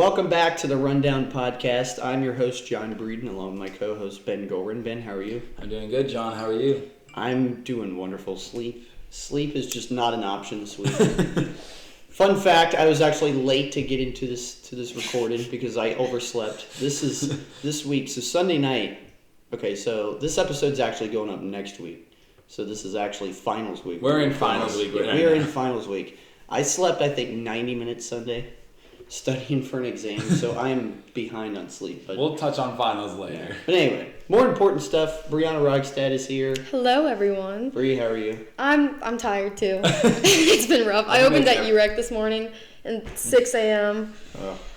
Welcome back to the Rundown Podcast. I'm your host, John Breeden, along with my co-host, Ben Gorin. Ben, how are you? I'm doing good, John. How are you? I'm doing wonderful. Sleep is just not an option this week. Fun fact, I was actually late to get into this recording because I overslept. This week, so Sunday night. Okay, so this episode's actually going up next week. So this is actually finals week. We're in finals week right now. We're in finals week. I slept, I think, 90 minutes Sunday, studying for an exam, so I am behind on sleep. But we'll touch on finals later. Yeah. But anyway, more important stuff. Brianna Rogstad is here. Hello, everyone. Bree, how are you? I'm tired too. It's been rough. I opened at UREC this morning at 6 a.m.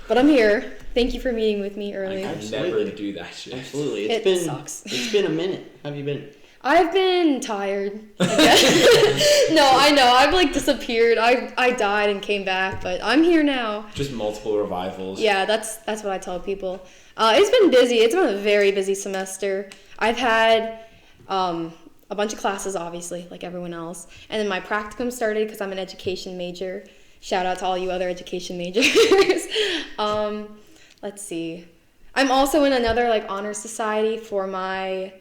But I'm here. Thank you for meeting with me early. I never do that shit. Absolutely. It sucks. It's been a minute. How have you been? I've been tired, I guess. No, I know. I've disappeared. I died and came back, but I'm here now. Just multiple revivals. Yeah, that's what I tell people. It's been busy. It's been a very busy semester. I've had a bunch of classes, obviously, like everyone else. And then my practicum started because I'm an education major. Shout out to all you other education majors. Let's see. I'm also in another honor society for my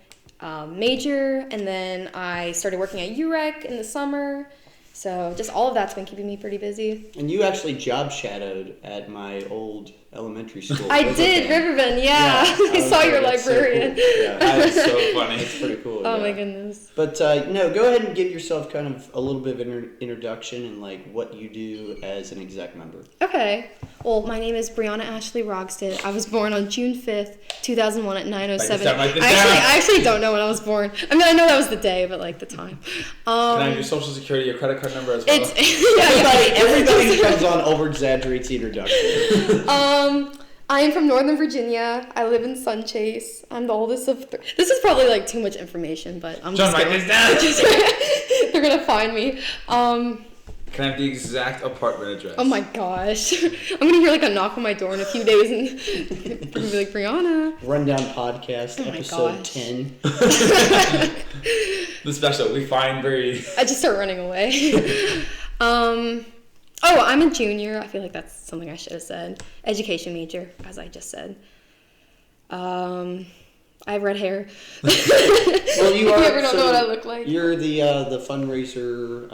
major, and then I started working at UREC in the summer. So just all of that's been keeping me pretty busy. And you actually job shadowed at my old elementary school. I did, Riverbend, yeah. I saw your librarian. So cool. Yeah. That is so funny. It's pretty cool. Oh my goodness. But no, go ahead and give yourself kind of a little bit of an introduction and what you do as an exec member. Okay. Well, my name is Brianna Ashley Rogstad. I was born on June 5th, 2001 at 9:07. I actually don't know when I was born. I mean, I know that was the day, but the time. Can I have your social security, your credit card number as well? Everybody who comes on over-exaggerates the introduction. I am from Northern Virginia. I live in Sunchase. I'm the oldest of This is probably too much information, but I'm John, just write this down. They're gonna find me. Can I have the exact apartment address? Oh my gosh. I'm gonna hear a knock on my door in a few days and I'm gonna be Brianna. Rundown Podcast, episode 10. The special, we find Bree. I just start running away. I'm a junior. I feel like that's something I should have said. Education major, as I just said. I have red hair. Well, you are. You ever don't know what I look like? You're the fundraiser.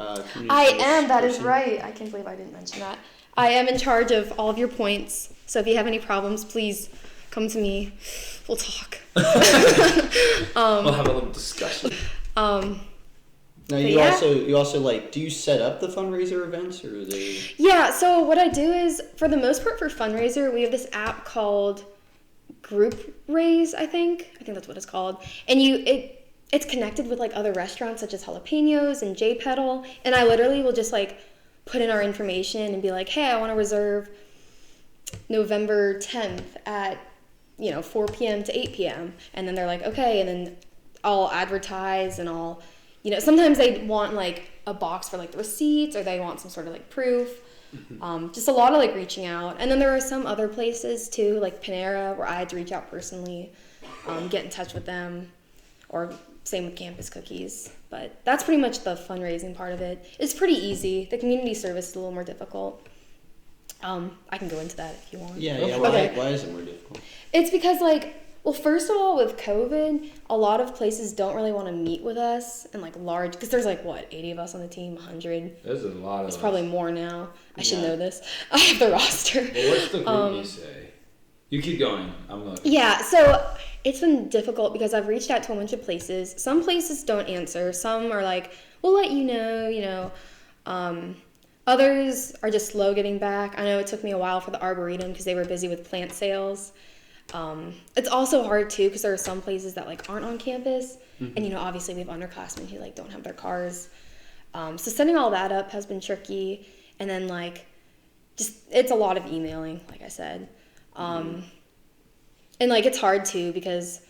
I am. That is right. I can't believe I didn't mention that. I am in charge of all of your points. So if you have any problems, please come to me. We'll talk. We'll have a little discussion. Now you also do you set up the fundraiser events or are they? Yeah. So what I do is, for the most part, for fundraiser, we have this app called Group Raise, I think that's what it's called, and it's connected with other restaurants such as Jalapenos and J Pedal, and I literally will just put in our information and be hey, I want to reserve November 10th at 4 p.m. to 8 p.m. and then they're okay, and then I'll advertise and I'll sometimes they want a box for the receipts, or they want some sort of proof. Just a lot of reaching out. And then there are some other places too, like Panera, where I had to reach out personally, get in touch with them, or same with Campus Cookies. But that's pretty much the fundraising part of it. It's pretty easy. The community service is a little more difficult. I can go into that if you want. Yeah. Okay. Why is it more difficult? It's because well, first of all, with COVID, a lot of places don't really want to meet with us and large, because there's 80 of us on the team, 100. There's a lot of It's probably more now. I should know this. I have the roster. Well, what's the group you say? You keep going. I'm looking. Yeah, so it's been difficult because I've reached out to a bunch of places. Some places don't answer. Some are we'll let you know. Others are just slow getting back. I know it took me a while for the Arboretum because they were busy with plant sales. It's also hard too because there are some places that aren't on campus, and obviously we have underclassmen who don't have their cars. So setting all that up has been tricky, and then just it's a lot of emailing, like I said, and it's hard too because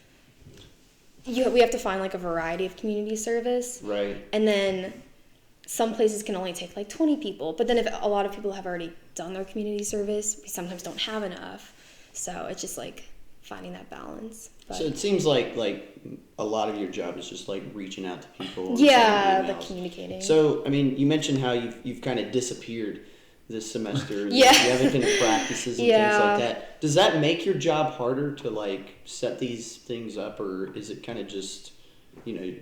we have to find a variety of community service, right? And then some places can only take 20 people, but then if a lot of people have already done their community service, we sometimes don't have enough. So it's just finding that balance. But so it seems like a lot of your job is just reaching out to people. Yeah, the communicating. So I mean, you mentioned how you've kind of disappeared. this semester. Yeah. You have any kind of practices and Yeah. things like that. Does that make your job harder to like set these things up, or is it kind of just,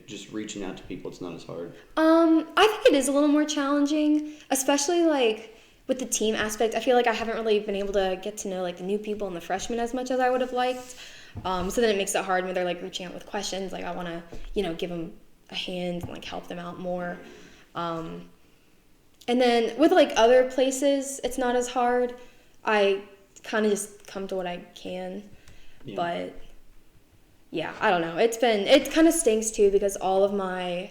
just reaching out to people? It's not as hard. I think it is a little more challenging, especially like with the team aspect. I feel like I haven't really been able to get to know like the new people and the freshmen as much as I would have liked. So then it makes it hard when they're like reaching out with questions. Like I want to, give them a hand and like help them out more. And then with like other places, it's not as hard. I kind of just come to what I can. Yeah. But yeah, I don't know. It kind of stinks too because I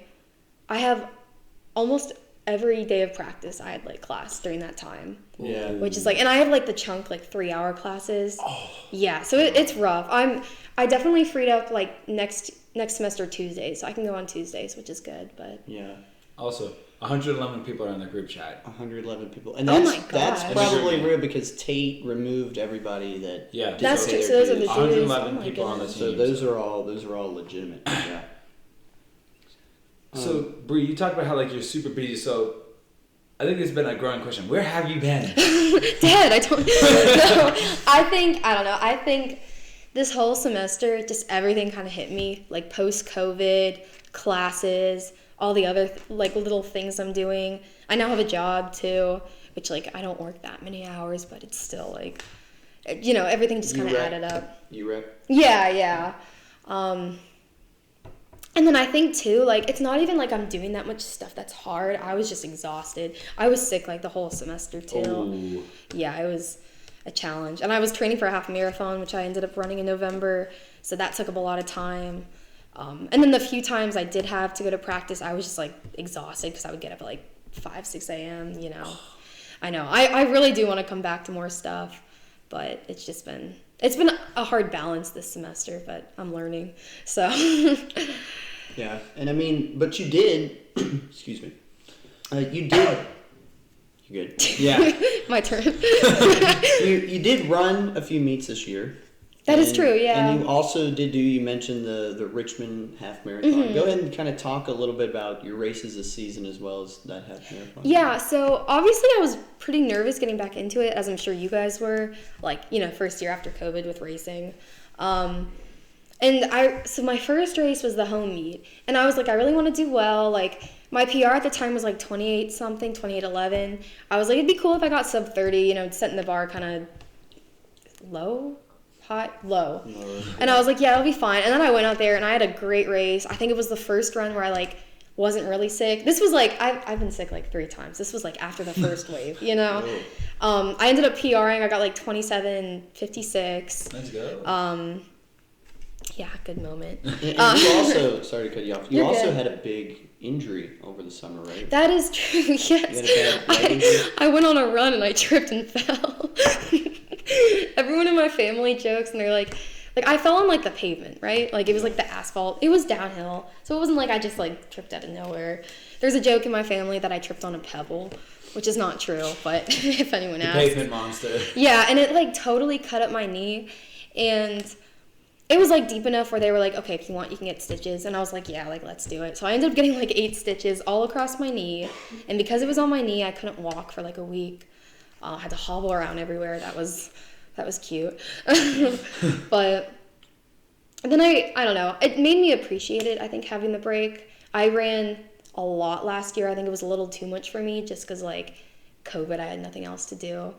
have almost every day of practice I had like class during that time. Yeah. Which is like, and I have like the chunk like 3-hour classes. Oh. Yeah, so it's rough. I definitely freed up like next semester Tuesdays, so I can go on Tuesdays, which is good. But yeah. Also, 111 people are in the group chat. 111 people, and Oh that's my gosh. that's probably real because Tate removed everybody that. Yeah, that's true. their So those are the dues. dues. 111 Oh my people on the goodness. team. So those are all legitimate. Yeah. So, Bree, you talked about how like you're super busy. So, I think it's been a growing question. Where have you been? Dad, I don't know. I think this whole semester, just everything kind of hit me. Like post-COVID, classes, all the other like little things I'm doing. I now have a job too, which like I don't work that many hours, but it's still like, everything just kind of added up. You rep? Yeah. And then I think too, like, it's not even like I'm doing that much stuff that's hard. I was just exhausted. I was sick like the whole semester too. Oh. Yeah, it was a challenge. And I was training for a half marathon, which I ended up running in November. So that took up a lot of time. And then the few times I did have to go to practice, I was just like exhausted because I would get up at like 5, 6 a.m., I know. I really do want to come back to more stuff, but it's been a hard balance this semester, but I'm learning. So... Yeah, and I mean, but you did. Excuse me. You did. You good? Yeah. My turn. You did run a few meets this year. That is true, yeah. And you also you mentioned the Richmond half marathon. Mm-hmm. Go ahead and kind of talk a little bit about your races this season as well as that half marathon. Yeah, so obviously I was pretty nervous getting back into it, as I'm sure you guys were, like, first year after COVID with racing. So my first race was the home meet, and I was like, I really want to do well. Like, my PR at the time was like 28:11. I was like, it'd be cool if I got sub 30, setting the bar kind of low. And I was like, yeah, it'll be fine. And then I went out there and I had a great race. I think it was the first run where I like wasn't really sick. This was like, I've been sick like 3 times. This was like after the first wave, I ended up PRing. I got like 27:56. Let's go. Yeah, good moment. And you also, sorry to cut you off, you You're also good. had a big injury over the summer, right? That is true, yes. You had a bad leg injury? I went on a run and I tripped and fell. Everyone in my family jokes and they're like I fell on like the pavement, right? Like it was like the asphalt. It was downhill. So it wasn't like I just like tripped out of nowhere. There's a joke in my family that I tripped on a pebble, which is not true, but if anyone The asks. pavement monster. Yeah, and it like totally cut up my knee, and it was like deep enough where they were like, okay, if you want, you can get stitches. And I was like, yeah, like let's do it. So I ended up getting like 8 stitches all across my knee, and because it was on my knee, I couldn't walk for like a week. I had to hobble around everywhere. That was cute. But then I don't know. It made me appreciate it, I think, having the break. I ran a lot last year. I think it was a little too much for me just because, like, COVID, I had nothing else to do.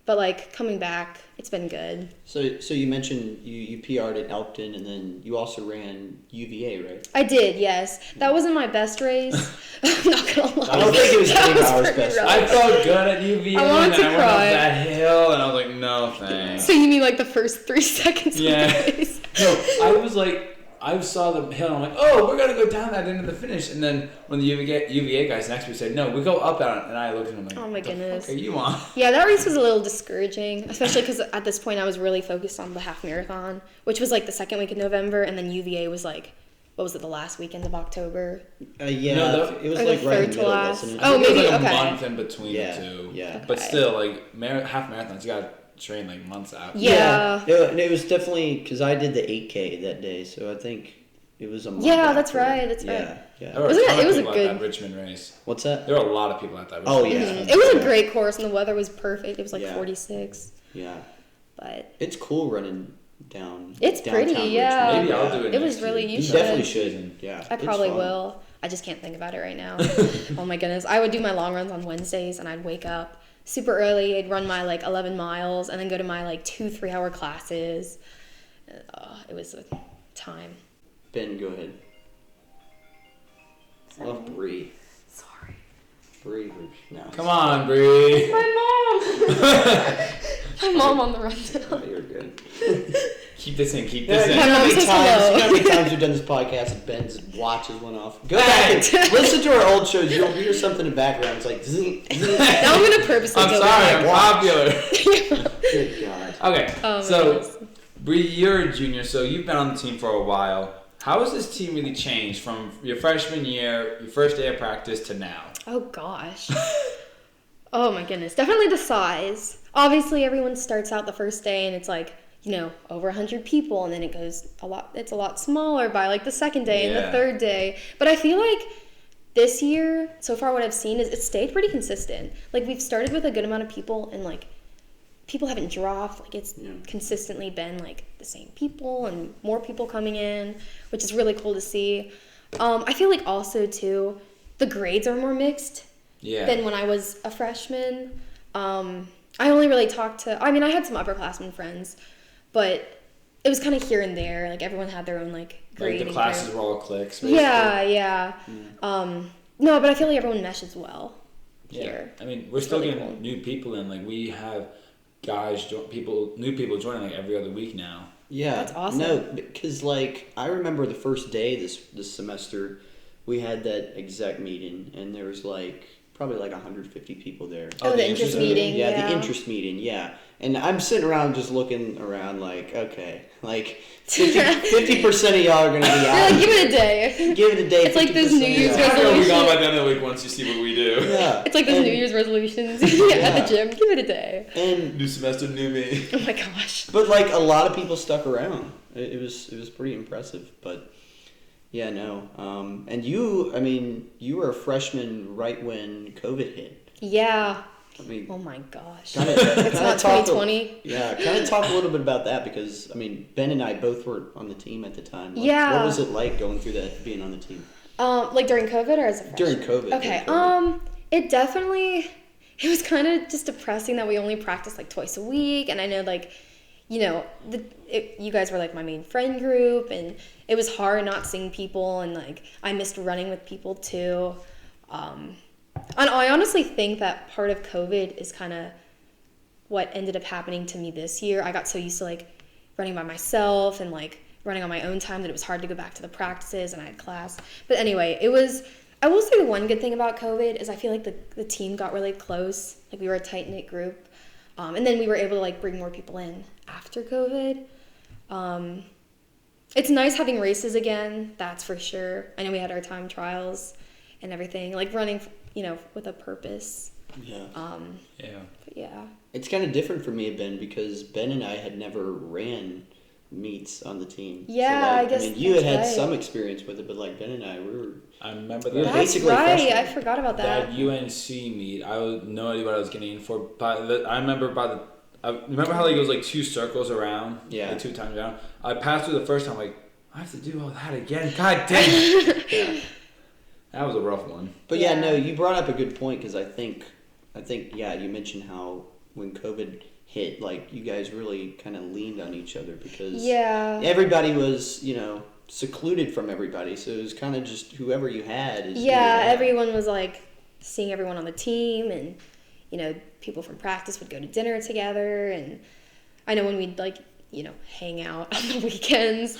But, like, coming back, it's been good. So you mentioned you PR'd at Elkton, and then you also ran UVA, right? I did, yes. That wasn't my best race. I'm not gonna lie. I don't think it was That Dave Bauer's pretty best rough. I felt good at UVA, I wanted and to I went up cry. that hill, and I was like, no thanks. So you mean like the first 3 seconds Yeah. of the race? No, I was like, I saw the hill, and I'm like, oh, we're gonna go down that into the finish. And then when the UVA guys next to me said, no, we go up on it, and I looked at him like, Oh my what the goodness. fuck are you on? Yeah, that race was a little discouraging, especially because at this point I was really focused on the half marathon, which was like the second week of November, and then UVA was like, what was it, the last weekend of October? Yeah, No, it was or like the right in third the to middle, last. wasn't it? Oh, I think it was maybe, like a okay. month in between Yeah, the two. yeah. But Okay. still, like, half marathons, you gotta train like months out. Yeah. It was definitely because I did the 8K that day, so I think It was a month Yeah, that's after. right, that's right. Yeah, yeah. There were Wasn't a ton it of was a people at good- that Richmond race. What's that? There were a lot of people at that. Oh, Richmond yeah. race. It was a great course, and the weather was perfect. It was like Yeah. 46, Yeah. but It's cool running down. It's pretty, downtown yeah. Richmond. Maybe I'll do it. It was next really- year. you You should. definitely should. Yeah. I it's probably fun. will. I just can't think about it right now. Oh my goodness. I would do my long runs on Wednesdays, and I'd wake up super early. I'd run my like 11 miles, and then go to my like 2-3 hour classes. It was a time. Ben, go ahead. Love Bree. Sorry. Bree. No. Come on, Bree. My mom. My mom on the run. Oh, you're good. Keep this in. Keep Yeah, this you in. know My how mom many says times? hello. You know how many times we've done this podcast and Ben's watches went off. Go back and listen to our old shows. You'll hear something in the background. It's like, zing, zing. Now I'm gonna purposely I'm go sorry. back. I'm popular. Good God. Okay. Oh, my so, goodness. Bree, you're a junior, so you've been on the team for a while. How has this team really changed from your freshman year, your first day of practice, to now? Oh gosh. Oh my goodness. Definitely the size. Obviously, everyone starts out the first day and it's like, over 100 people, and then it's a lot smaller by like the second day and the Yeah. third day. But I feel like this year, so far what I've seen is it's stayed pretty consistent. Like we've started with a good amount of people, and like people haven't dropped. Like it's Yeah. consistently been like the same people and more people coming in, which is really cool to see. I feel like also too, the grades are more mixed Yeah. than when I was a freshman. I only really talked to, I had some upperclassmen friends, but it was kind of here and there. Like everyone had their own like Like grading. the classes curve. were all cliques. Basically. Yeah. No, but I feel like everyone meshes well Yeah. here. I mean, we're still really getting cool. new people in. Like we have guys, new people joining like every other week now. Yeah. That's awesome. No, because like I remember the first day this semester, we had that exec meeting, and there was like probably like 150 people there. Oh, the interest meeting, Yeah, yeah. the interest meeting. Yeah. And I'm sitting around just looking around like, okay, like 50% of y'all are gonna be You're out. like, give it a day. Give it a day. It's like those 50% New Year's of y'all. I know we're gone by resolution. the end of the week once you see what we do. Yeah. It's like those And- New Year's resolutions Yeah. at the gym. Give it a day. And New semester, new me. Oh my gosh. but like a lot of people stuck around. It was pretty impressive. But yeah, no. And you were a freshman right when COVID hit. Yeah. I mean, Oh my gosh. Kinda- It's kinda not talk a- 2020. Yeah, kind of talk a little bit about that because Ben and I both were on the team at the time. Like, Yeah. What was it like going through that, being on the team Like during COVID or as a freshman? during COVID? Okay. during COVID. It was kind of just depressing that we only practiced like twice a week, and I know like, you guys were like my main friend group, and it was hard not seeing people, and like I missed running with people too. And I honestly think that part of COVID is kind of what ended up happening to me this year. I got so used to like running by myself and like running on my own time that it was hard to go back to the practices, and I had class. But anyway, I will say the one good thing about COVID is I feel like the team got really close. Like we were a tight knit group. And then we were able to like bring more people in after COVID. It's nice having races again, that's for sure. I know we had our time trials and everything, like running, with a purpose. Yeah. Yeah. But yeah. It's kind of different for me and Ben because Ben and I had never ran meets on the team. Yeah, I guess you had that's right. some experience with it, but like Ben and I, we were. I remember We were that. That's basically right. freshmen. I forgot about that. That UNC meet, I had no idea what I was getting in for. I remember how like it was like 2 circles around, Yeah. like 2 times around. I passed through the first time, like I have to do all that again. God dang it! Yeah. That was a rough one. But yeah, Yeah. no, you brought up a good point because I think yeah, you mentioned how when COVID hit, like you guys really kind of leaned on each other because Yeah. everybody was secluded from everybody, so it was kind of just whoever you had. Is who you Yeah, had. everyone was like seeing everyone on the team, and people from practice would go to dinner together, and I know when we'd like hang out on the weekends,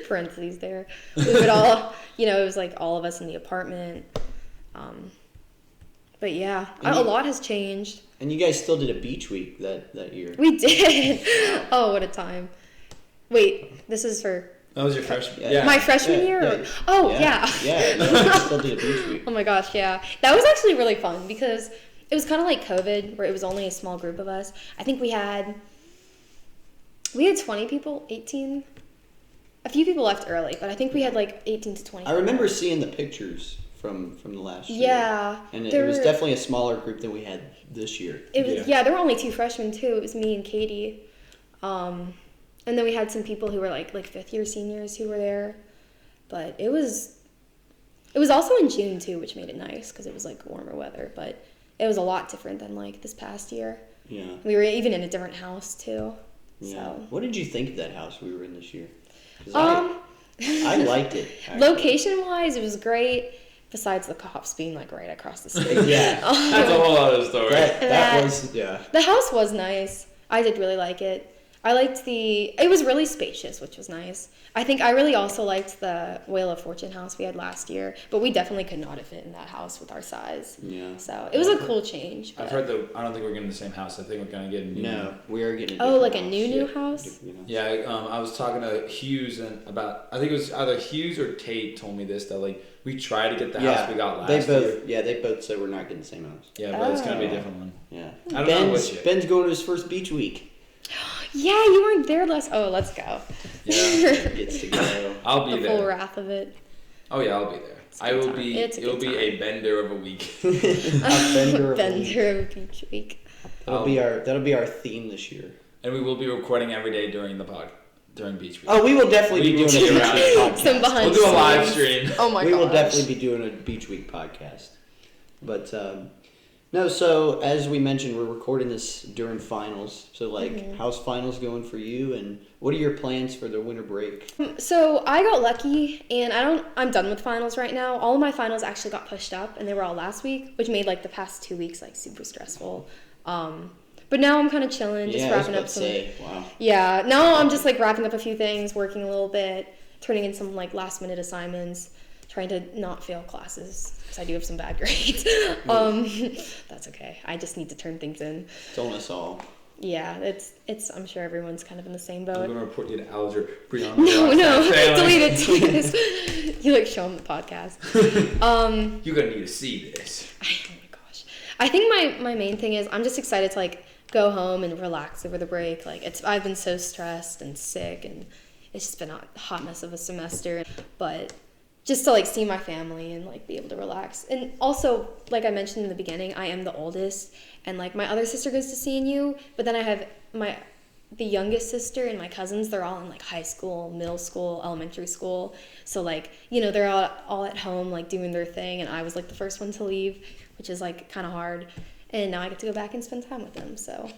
parentheses there, we would all it was like all of us in the apartment. But yeah, And a you- lot has changed. And you guys still did a beach week that year. We did. Oh, what a time! Wait, this is for That was your freshman. Yeah. Yeah. my freshman year. yeah. Or- oh yeah. Yeah, you guys still did a beach week. Oh my gosh, yeah. That was actually really fun because it was kind of like COVID where it was only a small group of us. I think we had 20 people, 18. A few people left early, but I think we had like 18 to 20. I remember seeing the pictures from the last year. Yeah. And it was definitely a smaller group than we had this year. It was, yeah, there were only 2 freshmen too. It was me and Katie. And then we had some people who were like 5th year seniors who were there. But it was also in June too, which made it nice because it was like warmer weather, but it was a lot different than like this past year. Yeah. We were even in a different house too. Yeah. So. What did you think of that house we were in this year? 'Cause I liked it. Actually. Location wise, it was great. Besides the cops being like right across the street. Yeah. That's a whole other story. That was, yeah. The house was nice. I did really like it. I liked it was really spacious, which was nice. I think I really also liked the Wheel of Fortune house we had last year, but we definitely could not have fit in that house with our size. Yeah. So it was a cool change. I've heard I don't think we're getting the same house. I think we're gonna get a new No, one. we are getting. Like a new house. You know. Yeah, I was talking to Hughes I think it was either Hughes or Tate told me this, that like we tried to get the house we got last year. They both said we're not getting the same house. Yeah, but it's gonna be a different one. Yeah. I don't know which yet. Ben's going to his first beach week. Yeah, you weren't there last. Oh, let's go. Yeah. Gets to go. I'll be The there. full wrath of it. Oh yeah, I'll be there. I will be. It's a It'll good be time. a bender of a week. Bender of Bender of Beach Week. That'll be our theme this year. And we will be recording every day during Beach Week. Oh, we will definitely be doing a will Beach be Week podcast. Some behind We'll do a live scenes. stream. Oh my god. We will definitely be doing a Beach Week podcast. But no, so as we mentioned, we're recording this during finals. So how's finals going for you, and what are your plans for the winter break? So I got lucky, and I'm done with finals right now. All of my finals actually got pushed up, and they were all last week, which made like the past 2 weeks like super stressful. But now I'm kind of chilling, just wrapping up some. Wow. Yeah, now I'm just like wrapping up a few things, working a little bit, turning in some like last minute assignments, trying to not fail classes because I do have some bad grades. That's okay. I just need to turn things in. Don't us all. Yeah, it's. I'm sure everyone's kind of in the same I'm boat. gonna report you to Alger. No, delete it. You like show them the podcast. You're gonna need to see this. Oh my gosh. I think my main thing is I'm just excited to like go home and relax over the break. Like I've been so stressed and sick, and it's just been a hot mess of a semester. But just to like see my family and like be able to relax. And also, like I mentioned in the beginning, I am the oldest, and like my other sister goes to CNU, but then I have the youngest sister and my cousins, they're all in like high school, middle school, elementary school. So like, they're all at home like doing their thing, and I was like the first one to leave, which is like kind of hard. And now I get to go back and spend time with them, so.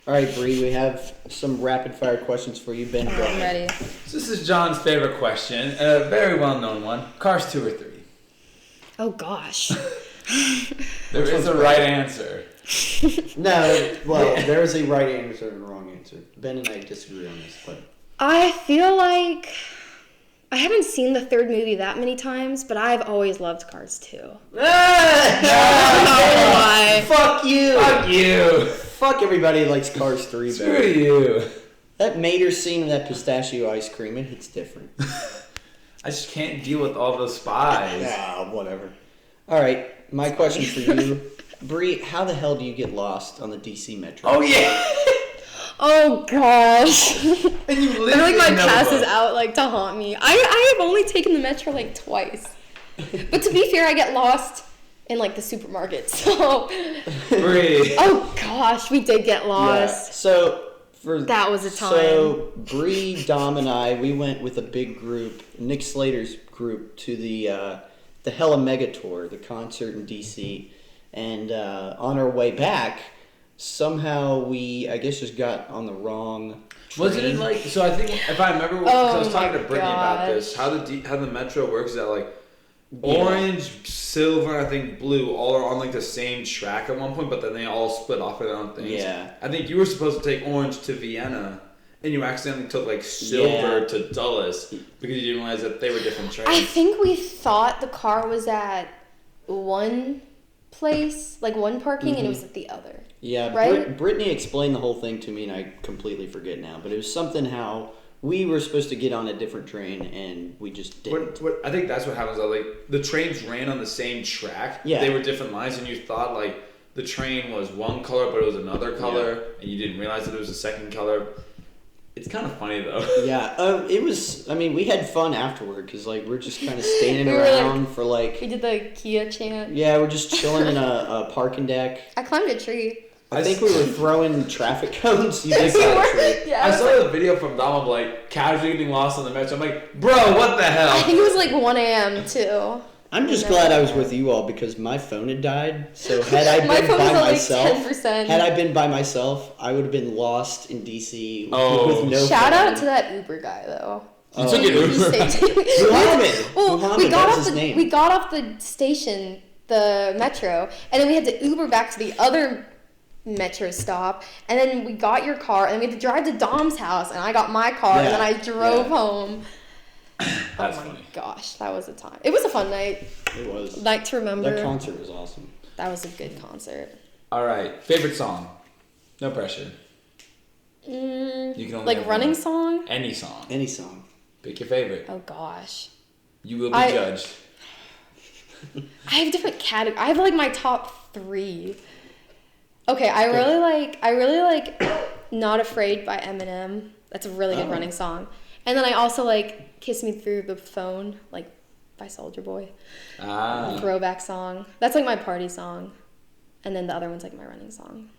All right, Bree, we have some rapid fire questions for you. Ben, go I'm ahead. ready. So this is John's favorite question, a very well-known one. Cars 2 or 3? Oh gosh. There is a right answer. No, well, there is a right answer and a wrong answer. Ben and I disagree on this, but. I feel like I haven't seen the third movie that many times, but I've always loved Cars 2. Ah! Fuck you! Fuck you! Fuck everybody who likes Cars 3 Screw better. you! That Mater scene and that pistachio ice cream, it hits different. I just can't deal with all those spies. Ah, whatever. All right, my question for you. Bree, how the hell do you get lost on the DC Metro? Oh yeah! Oh gosh. And you I feel literally like my never pass is vote. out like to haunt me. I have only taken the metro like twice. But to be fair, I get lost in like the supermarket. So Bree. oh gosh, we did get Yeah. lost. So That was a time. So Bree, Dom, and I, we went with a big group, Nick Slater's group, to the Hella Mega Tour, the concert in DC, and on our way back, somehow we, I guess, just got on the wrong train. Wasn't it like, so I think, if I remember, because I was Oh talking to my Brittany about gosh. this, how the Metro works is that like, Yeah. orange, silver, I think blue, all are on like the same track at one point, but then they all split off of their own things. Yeah. I think you were supposed to take orange to Vienna, and you accidentally took like silver Yeah. to Dulles because you didn't realize that they were different trains. I think we thought the car was at one place, like one parking, and it was at the other. Yeah, Right? Brittany explained the whole thing to me, and I completely forget now. But it was something how we were supposed to get on a different train, and we just didn't. What I think that's what happens. Though, like the trains ran on the same track. Yeah. They were different lines, and you thought like the train was one color, but it was another color, and you didn't realize that it was a second color. It's kind of funny though. Yeah, it was. I mean, we had fun afterward because like we're just kind of standing We were, around for like. We did the Kia chant. Yeah, we're just chilling in a parking deck. I climbed a tree. I think we were throwing traffic cones. You did We climb a were- tree. yeah, I it was saw like- the video from Donald like casually getting lost on the metro. I'm like, bro, what the I hell? think it was like 1 a.m. too. I'm just No. glad I was with you all because my phone had died. So had I My been phone was by at like myself, 10%. had I been by myself, I would have been lost in DC Oh. with no Shout phone. out to that Uber guy though. You took it He Uber. saved- Muhammad. Well, Muhammad, we got that's off his the name. we got off the station, the metro, and then we had to Uber back to the other metro stop, and then we got your car, and then we had to drive to Dom's house, and I got my car, and then Yeah, I drove yeah. home. That's oh my funny. gosh, that was a time. It was a fun night. It was. Night to remember. That concert was awesome. That was a good concert. All right, favorite song. No pressure. Mm, You can only like have running one. song. Any song. Any song. Pick your favorite. Oh gosh, You will be I- judged. I have different categories. I have like my top 3. Okay, I really like Not Afraid by Eminem. That's a really good Oh. running song. And then I also like Kiss Me Through the Phone, like by Soulja Boy. Ah. Throwback song. That's like my party song. And then the other one's like my running song.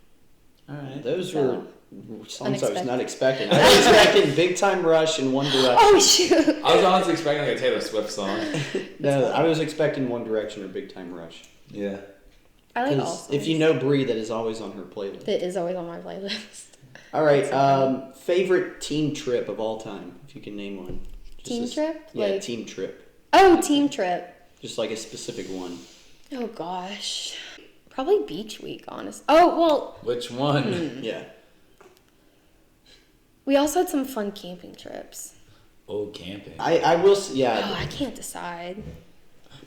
All right. Those So, were songs I was not unexpected. expecting. I was expecting Big Time Rush and One Direction. Oh shoot. I was honestly expecting like a Taylor Swift song. No, I was expecting One Direction or Big Time Rush. Yeah. I like all 'Cause songs. if you know Brie, that is always on her playlist. It is always on my playlist. All right, favorite team trip of all time, if you can name one. Just Team trip? Yeah, Like- team trip. Oh, team trip. Just like a specific one. Oh gosh. Probably beach week, honest. Oh, well, Which one? Yeah. we also had some fun camping trips. Oh, camping. I will. Oh, Yeah. I can't decide.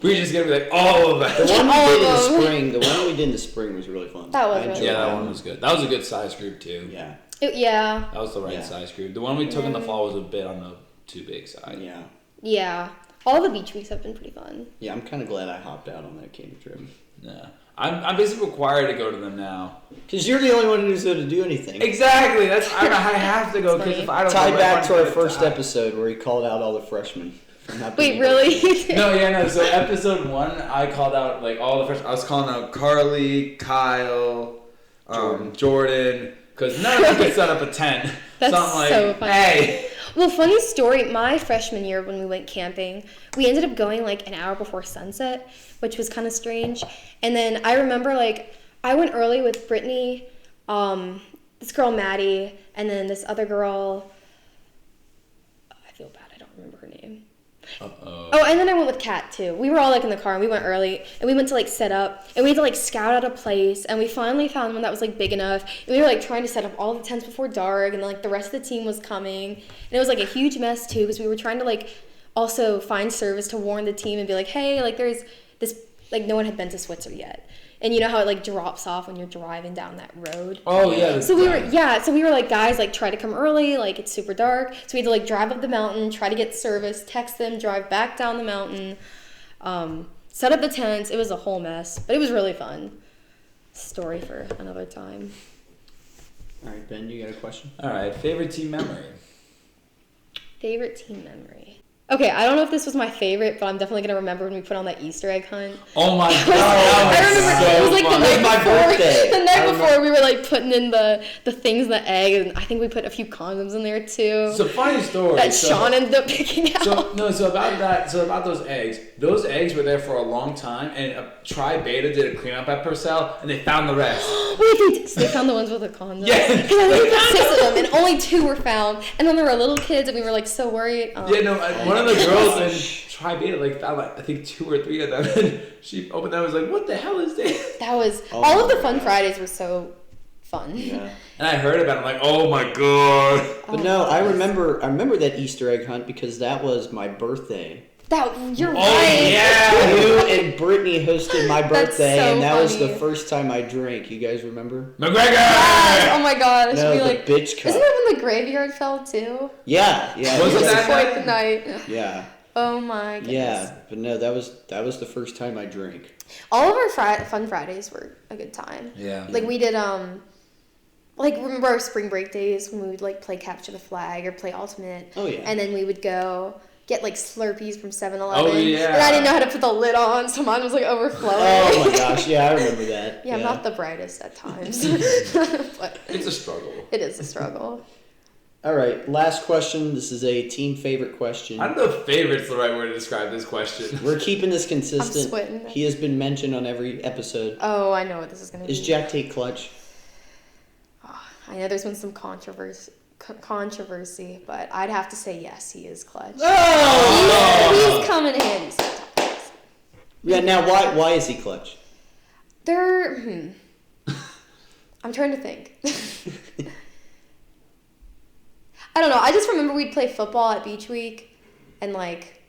We're just gonna be like all of The that. one we All did in of the them. spring. The one we did in the spring was really fun. That was I really enjoyed Yeah, that fun. one was good. That was a good size group too. Yeah. Yeah. That was the right Yeah. size group. The one we took in the fall was a bit on the too big side. Yeah. Yeah. All the beach weeks have been pretty fun. Yeah. I'm kind of glad I hopped out on that camping trip. Yeah. I'm basically required to go to them now. Because you're the only one who's going to do anything. Exactly. That's I have to go That's because if funny. I don't Tie go, back to our everyone's gonna first die. episode where he called out all the freshmen. for not Wait, being really? No, yeah, no. So episode 1, I called out like all the freshmen. I was calling out Carly, Kyle, Jordan, because none of them could set up a tent. That's so I'm like, so funny. hey. Well, funny story. My freshman year when we went camping, we ended up going like an hour before sunset, which was kind of strange. And then I remember like I went early with Brittany, this girl Maddie, and then this other girl. I feel bad. I don't remember her name. Uh-oh. Oh, and then I went with Kat too. We were all like in the car and we went early and we went to like set up and we had to like scout out a place and we finally found one that was like big enough and we were like trying to set up all the tents before dark and like the rest of the team was coming and it was like a huge mess too because we were trying to like also find service to warn the team and be like, hey, like there's this, like no one had been to Switzer yet. And you know how it like drops off when you're driving down that road? Oh yeah. So we were like, guys, like try to come early, like it's super dark. So we had to like drive up the mountain, try to get service, text them, drive back down the mountain, set up the tents. It was a whole mess, but it was really fun. Story for another time. All right, Ben, you got a question? All right. Favorite team memory. Favorite team memory. Okay, I don't know if this was my favorite, but I'm definitely gonna remember when we put on that Easter egg hunt. Oh my god. I remember it was like the fun. night my before. birthday. The I night remember- before, we were like putting in the things in the egg, and I think we put a few condoms in there too. It's a funny story. That So- Sean ended up picking out. So about those eggs were there for a long time, and Tri Beta did a cleanup at Purcell, and they found the rest. Wait, they found the ones with the condoms. Yeah. Because I think we put 6 of them, and only 2 were found. And then there were little kids, and we were like so worried. Yeah, no, one of the my girls in gosh. Tri Beta like found like I think 2 or 3 of them, and she opened them and was like, "What the hell is this?" That was Oh all of the my Fun God. Fridays were so fun. Yeah. And I heard about it. I'm like, "Oh my god!" But Oh, no, I yes. remember that Easter egg hunt because that was my birthday. You're Oh, right. yeah. You and Brittany hosted my That's birthday, so and that was the funny. first time I drank. You guys remember? Yes, McGregor. oh my gosh. No, we the like. bitch cup. Isn't that when the graveyard fell too? Yeah, yeah. Was It it was that quite night? the night. Yeah, Oh my goodness. yeah. But no, that was the first time I drank. All of our Fun Fridays were a good time. Yeah. Like we did like, remember our spring break days when we would, like, play capture the flag or play ultimate? Oh, yeah. And then we would go get, like, Slurpees from 7-Eleven. Oh, yeah. And I didn't know how to put the lid on, so mine was, like, overflowing. Oh my gosh, yeah, I remember that. Yeah, I'm not the brightest at times. But It's a struggle. it is a struggle. All right, last question. This is a team favorite question. I don't know if favorite's the right word to describe this question. We're keeping this consistent. I'm sweating. He has been mentioned on every episode. Oh, I know what this is going to be. Is Jack Tate clutch? I know there's been some controversy, but I'd have to say yes, he is clutch. Oh! He's coming in handy sometimes. Yeah, now why is he clutch? I'm trying to think. I don't know. I just remember we'd play football at Beach Week, and, like,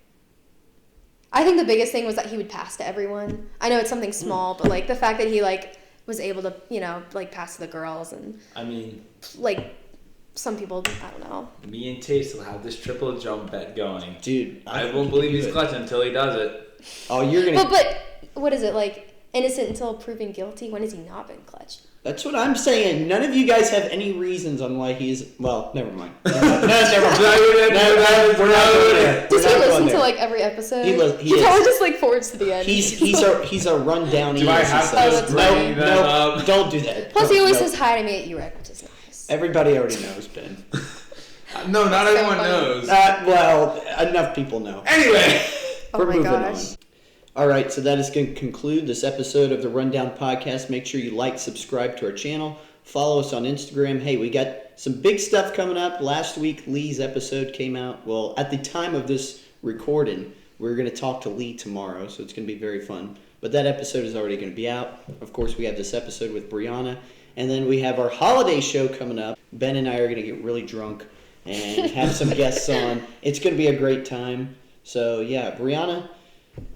I think the biggest thing was that he would pass to everyone. I know it's something small, but, like, the fact that he, like, was able to, you know, like, pass to the girls and, I mean, like, some people, I don't know. me and Chase will have this triple jump bet going. Dude, I won't believe he's clutch until he does it. Oh, you're gonna. But what is it, like, innocent until proven guilty? When has he not been clutch? That's what I'm saying. None of you guys have any reasons on why he's. Well, never mind. Never mind. We're not going there. Does We're he not going listen to, there. like, every episode? He He is. probably just, like, forwards to the end. He's a rundown. Do I have to Oh, just that's bring them up? Don't do that. Plus, he always No. says hi to me at UREC, which is nice. Everybody already knows, Ben. No, not So everyone funny. knows. Well, enough people know. Anyway. Oh We're my moving gosh. on. All right, so that is going to conclude this episode of the Rundown Podcast. Make sure you like, subscribe to our channel, follow us on Instagram. Hey, we got some big stuff coming up. Last week, Lee's episode came out. Well, at the time of this recording, we're going to talk to Lee tomorrow, so it's going to be very fun. But that episode is already going to be out. Of course, we have this episode with Brianna, and then we have our holiday show coming up. Ben and I are going to get really drunk and have some guests on. It's going to be a great time. So, yeah, Brianna,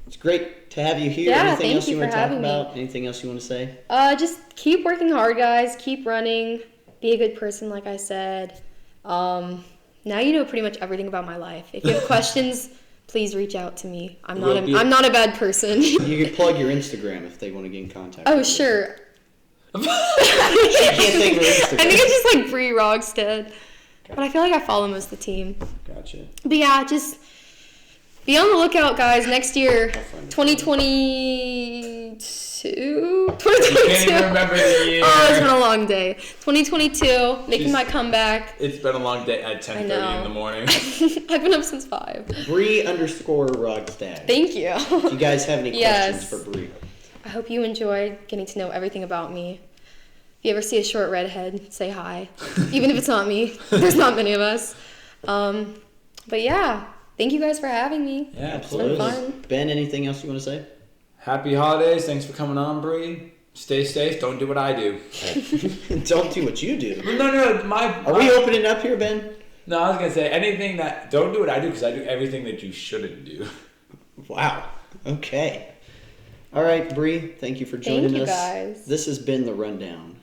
it's great to have you here. Yeah, Anything thank else you you want for to talk having me. about? Anything else you want to say? Just keep working hard, guys. Keep running. Be a good person, like I said. Now you know pretty much everything about my life. If you have questions, please reach out to me. I'm not a bad person. You can plug your Instagram if they want to get in contact. Oh, with you. sure. She can't think of her Instagram. I think it's just like Bree Rogstead. But I feel like I follow most of the team. Gotcha. But yeah, just be on the lookout, guys. Next year, I'll find it. 2022? Can't even remember the year. Oh, it's been a long day. 2022, making my comeback. It's been a long day at 10:30 in know. the morning. I've been up since 5. Bree_Rogstad. Thank you. If you guys have any Yes. questions for Bree. I hope you enjoyed getting to know everything about me. If you ever see a short redhead, say hi. Even if it's not me. There's not many of us. But yeah, thank you guys for having me. Yeah, Absolutely. fun. Ben, anything else you want to say? Happy holidays. Thanks for coming on, Bree. Stay safe. Don't do what I do. Don't do what you do. No. Are we opening up here, Ben? No, I was going to say anything that... Don't do what I do because I do everything that you shouldn't do. Wow. Okay. All right, Bree, thank you for joining Thank you, us. guys. This has been The Rundown.